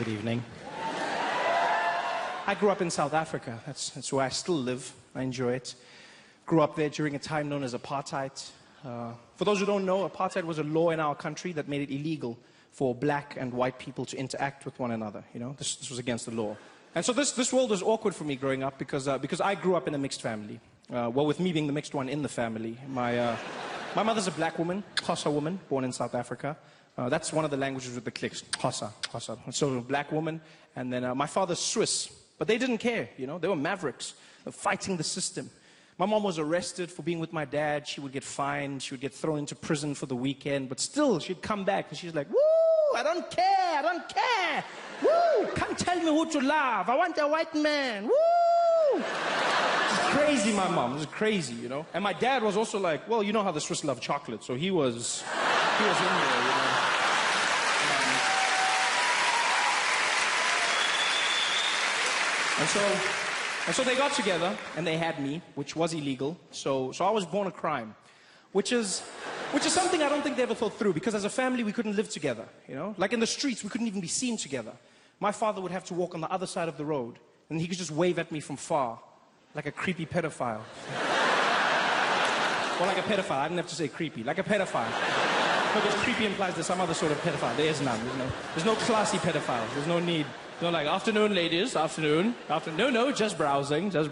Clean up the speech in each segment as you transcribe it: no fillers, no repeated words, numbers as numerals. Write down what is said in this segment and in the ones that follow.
Good evening. I grew up in South Africa. That's where I still live. I enjoy it. Grew up there during a time known as apartheid. For those who don't know, apartheid was a law in our country that made it illegal for black and white people to interact with one another. You know, this was against the law. And so this world was awkward for me growing up because I grew up in a mixed family. Well, with me being the mixed one in the family. My mother's a black woman, Xhosa woman, born in South Africa. That's one of the languages with the clicks, Xhosa. So a black woman. And then my father's Swiss. But they didn't care, you know. They were mavericks, fighting the system. My mom was arrested for being with my dad. She would get fined. She would get thrown into prison for the weekend. But still, she'd come back and she's like, woo, I don't care. Woo, can't tell me who to love. I want a white man. Woo. It's crazy, my mom. It was crazy, you know. And my dad was also like, well, you know how the Swiss love chocolate. So he was in there, you know. And so they got together and they had me, which was illegal. So I was born a crime, which is something I don't think they ever thought through, because as a family we couldn't live together, you know? Like in the streets we couldn't even be seen together. My father would have to walk on the other side of the road and he could just wave at me from far, like a creepy pedophile. Or like a pedophile, I didn't have to say creepy, like a pedophile. Because creepy implies there's some other sort of pedophile. There is none, there's no classy pedophile, there's no need. No, like, afternoon, ladies, afternoon. No, just browsing. He's so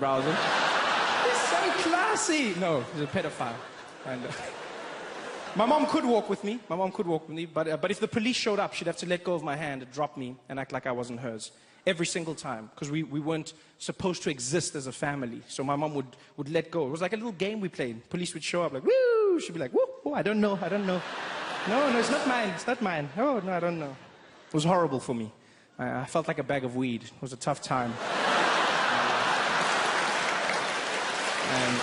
classy. No, he's a pedophile. And my mom could walk with me. But if the police showed up, she'd have to let go of my hand, drop me, and act like I wasn't hers. Every single time, because we weren't supposed to exist as a family. So my mom would let go. It was like a little game we played. Police would show up like, woo! She'd be like, woo, I don't know. No, it's not mine. Oh, no, I don't know. It was horrible for me. I felt like a bag of weed. It was a tough time. And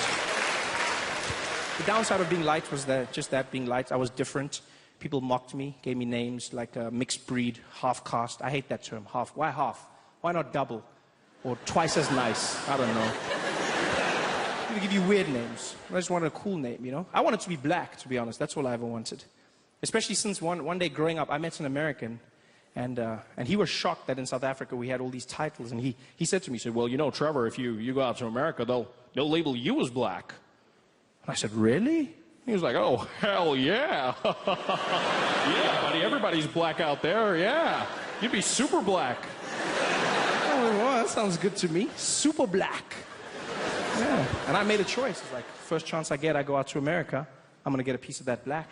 the downside of being light was that being light, I was different. People mocked me, gave me names like mixed breed, half caste. I hate that term, half. Why half? Why not double? Or twice as nice? I don't know. People give you weird names. I just wanted a cool name, you know? I wanted to be black, to be honest. That's all I ever wanted. Especially since one day growing up, I met an American. And he was shocked that in South Africa we had all these titles. And he said to me, well, you know, Trevor, if you go out to America, they'll label you as black. And I said, really? He was like, oh, hell yeah. Yeah, buddy, everybody's black out there, yeah. You'd be super black. Oh, well, that sounds good to me. Super black. Yeah. And I made a choice. It's like, first chance I get, I go out to America, I'm going to get a piece of that black.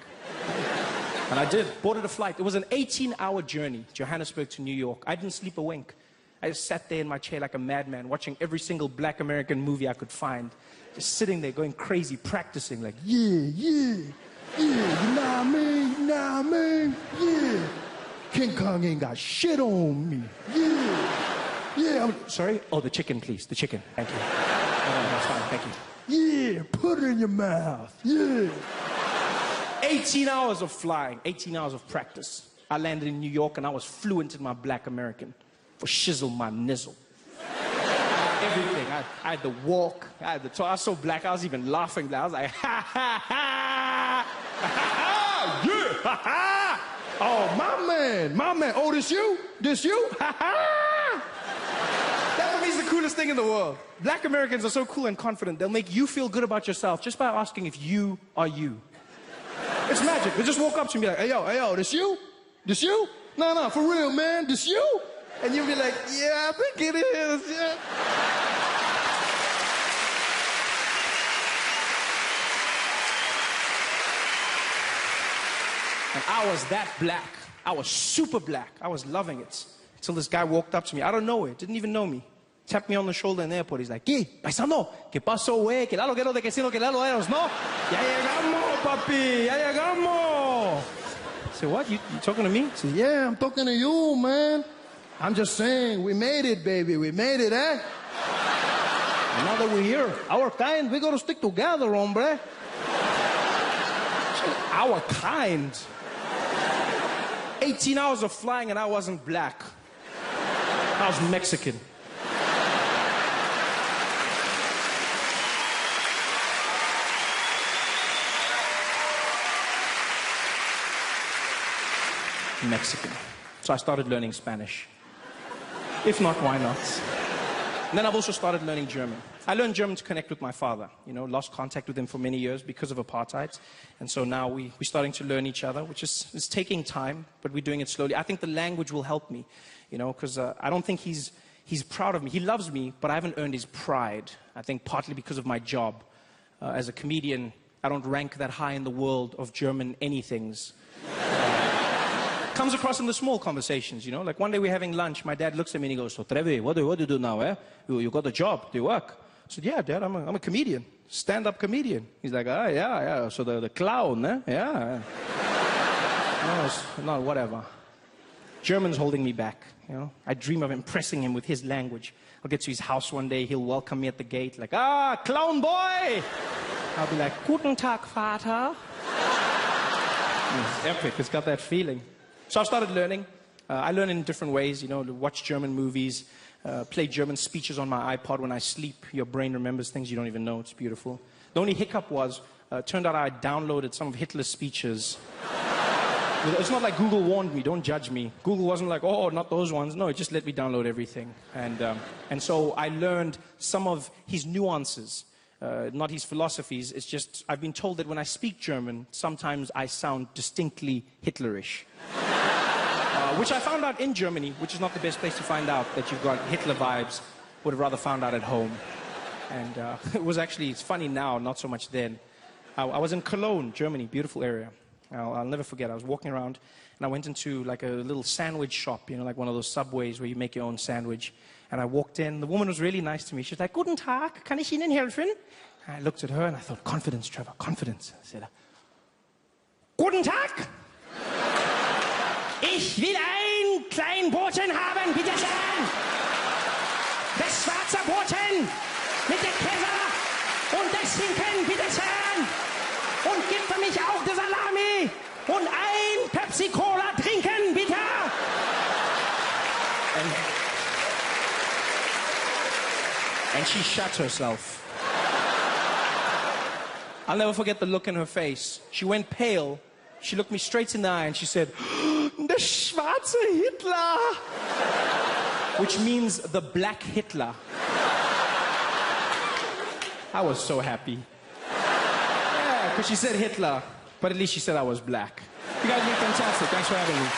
And I did, boarded a flight. It was an 18-hour journey, Johannesburg to New York. I didn't sleep a wink. I just sat there in my chair like a madman, watching every single black American movie I could find. Just sitting there, going crazy, practicing, like, yeah, you know what I mean, yeah. King Kong ain't got shit on me, yeah. Sorry? Oh, the chicken, please, the chicken, thank you. No, that's fine, thank you. Yeah, put it in your mouth, yeah. 18 hours of flying, 18 hours of practice. I landed in New York and I was fluent in my black American. For shizzle my nizzle. Everything. I had the walk, I had the talk. I was so black, I was even laughing. I was like, ha, ha, ha, ha, ha, yeah, ha, ha. Oh, my man. Oh, this you? Ha, ha. That for me is the coolest thing in the world. Black Americans are so cool and confident. They'll make you feel good about yourself just by asking if you are you. It's magic. They just walk up to me like, hey, yo, this you? No, for real, man, this you? And you'll be like, yeah, I think it is, yeah. And I was that black. I was super black. I was loving it. Until this guy walked up to me. I don't know it. Didn't even know me. Tapped me on the shoulder in the airport. He's like, ¿Qué? Paisano, ¿qué pasó, güey? Que lo quiero de que sí, lo que lo eres, ¿no? Ya llegamos, papi, ya llegamos. I said, what? You talking to me? He said, yeah, I'm talking to you, man. I'm just saying, we made it, baby. We made it, eh? And now that we're here, our kind, we gotta stick together, hombre. Our kind. 18 hours of flying and I wasn't black. I was Mexican. Mexican. So I started learning Spanish. If not, why not? And then I've also started learning German. I learned German to connect with my father. You know, lost contact with him for many years because of apartheid. And so now we're starting to learn each other, which is it's taking time, but we're doing it slowly. I think the language will help me, you know, because I don't think he's proud of me. He loves me, but I haven't earned his pride. I think partly because of my job. As a comedian, I don't rank that high in the world of German anythings. Comes across in the small conversations, you know. Like one day we're having lunch, my dad looks at me and he goes, "So Trevor, what do you do now, eh? You got a job, do you work?" I said, "Yeah, Dad, I'm a comedian, stand-up comedian." He's like, "Ah, yeah, so the clown, eh? Yeah." No, whatever. German's holding me back, you know. I dream of impressing him with his language. I'll get to his house one day, he'll welcome me at the gate, like, "Ah, clown boy!" I'll be like, "Guten Tag, Vater." It's epic, it's got that feeling. So I've started learning. I learn in different ways, you know, watch German movies, play German speeches on my iPod when I sleep. Your brain remembers things you don't even know. It's beautiful. The only hiccup was, turned out I downloaded some of Hitler's speeches. It's not like Google warned me, don't judge me. Google wasn't like, "Oh, not those ones." No, it just let me download everything. And so I learned some of his nuances, not his philosophies. It's just, I've been told that when I speak German, sometimes I sound distinctly Hitlerish. Which I found out in Germany, which is not the best place to find out that you've got Hitler vibes. Would have rather found out at home. And it was actually, it's funny now, not so much then. I was in Cologne, Germany, beautiful area. I'll never forget, I was walking around and I went into like a little sandwich shop, you know, like one of those Subways where you make your own sandwich. And I walked in, the woman was really nice to me. She was like, "Guten Tag, kann ich Ihnen helfen?" And I looked at her and I thought, confidence, Trevor, confidence. I said, "Guten Tag! Ich will ein kleinen Broten haben, bitte schön! Das schwarze Broten mit der Käse und das Schinken, bitte schön! Und gib für mich auch die Salami und ein Pepsi-Cola trinken, bitte!" And she shut herself. I'll never forget the look in her face. She went pale. She looked me straight in the eye and she said, "Der schwarze Hitler!" Which means the black Hitler. I was so happy. Yeah, because she said Hitler, but at least she said I was black. You guys have been fantastic. Thanks for having me.